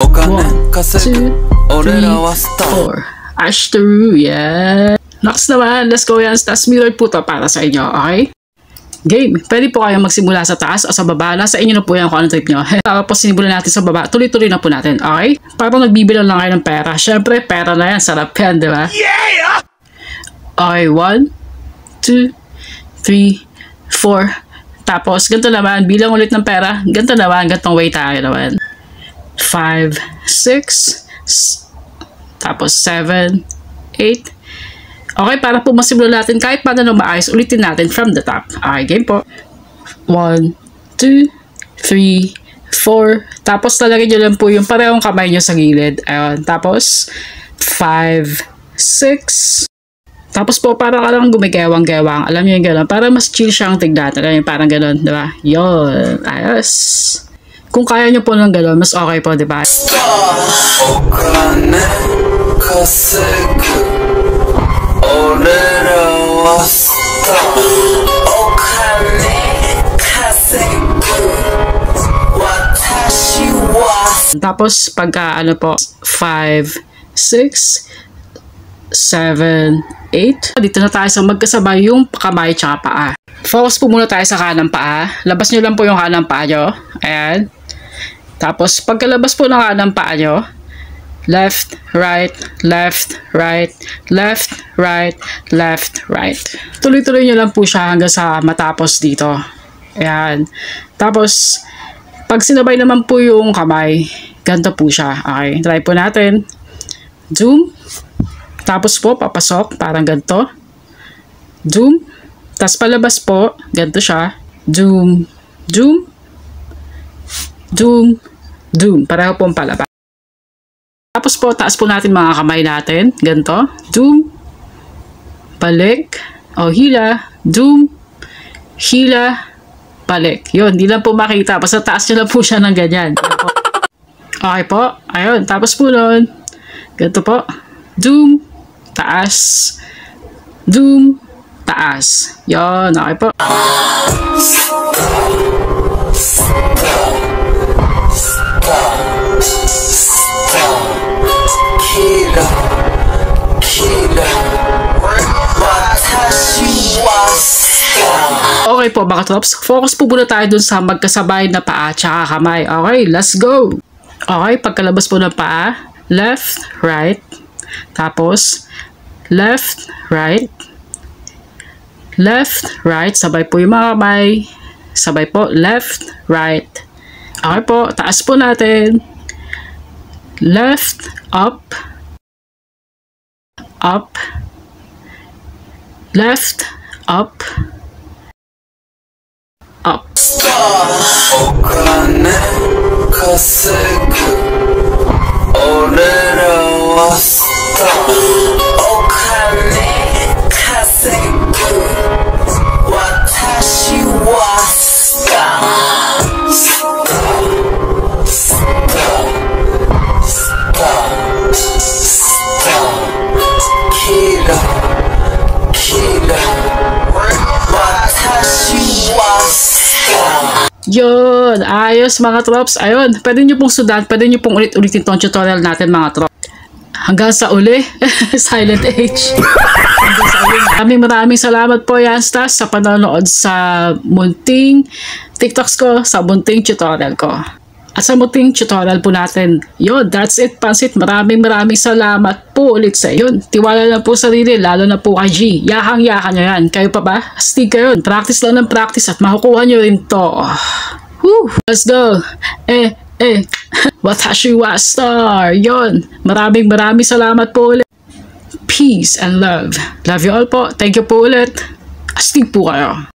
1, 2, 3, 4. Ash through, yeah. Next naman, let's go yan. Stas mirror po to para sa inyo, okay? Game. Pwede po kayong magsimula sa taas o sa baba. Nasa inyo na po yan kung anong trip nyo. Tapos sinimulan natin sa baba. Tuloy-tuloy na po natin, okay? Parang nagbibilang lang kayo ng pera. Syempre, pera na yan. Sarap yan, di ba? Yeah! Okay, 1, 2, 3, 4. Tapos, ganito naman. Bilang ulit ng pera. Ganito naman. Gantong way tayo naman. 5, 6, tapos 7, 8. Okay, para po masimulan natin kahit paano na maayos, ulitin natin from the top. Okay, game po. 1, 2, 3, 4. Tapos talagyan nyo lang po yung parehong kamay nyo sa gilid. Ayun. Tapos 5, 6. Tapos po parang ka lang gumigewang-gewang. Alam nyo yung gano'n. Para mas chill siyang tignan. Alam nyo, parang gano'n, diba? Yun. Ayos. Kung kaya nyo po ng gano'n, mas okay po, diba? Tapos pagka ano po 5, 6, 7, 8. Dito na tayo sa magkasabay yung kamay tsaka paa. Focus po muna tayo sa kanang paa. Labas nyo lang po yung kanang paa nyo. Ayan. Tapos pagkalabas po ng kanang paa nyo, left, right, left, right, left, right, left, right. Tuloy-tuloy nyo lang po siya hanggang sa matapos dito. Ayan. Tapos, pag sinabay naman po yung kamay, ganito po siya. Okay, try po natin. Zoom. Tapos po, papasok. Parang ganito. Zoom. Tapos palabas po, ganito siya. Zoom. Zoom. Zoom. Zoom. Pareho pong palabas. Tapos po, taas po natin mga kamay natin. Ganito. Zoom. Balik. O, hila. Zoom. Hila. Balik. Yun, hindi lang po makita. Basta taas nyo lang po siya ng ganyan. Okay po. Ayun. Tapos po nun. Ganito po. Zoom. Taas. Zoom. Taas. Yun. Okay po. Okay po mga trops, focus po muna tayo dun sa magkasabay na paa tsaka kamay. Okay, let's go! Okay, pagkalabas po ng paa, left, right, tapos left, right, left, right, sabay po yung mga kamay, sabay po, left, right. Okay po, taas po natin, left, up, up, left, up, up. Yun, ayos mga trops. Ayun, pwede nyo pong sundan, pwede nyo pong ulit-ulitin tong tutorial natin mga trops. Hanggang sa uli, Silent H. Hanggang sa uli. Maraming salamat po yan, Stas, sa panonood sa munting TikToks ko, sa munting tutorial ko. At sa munting tutorial po natin. Yun, that's it, Pansit. Maraming salamat po ulit sa yun. Tiwala lang po sa sarili, lalo na po kay G. Yakang-yakan nyo yan. Kayo pa ba? Astig kayo. Practice lang ng practice at makukuha nyo rin to. Woo! Let's go! Watashi wa star! Yun! Maraming salamat po ulit. Peace and love. Love you all po. Thank you po ulit. Astig po kayo.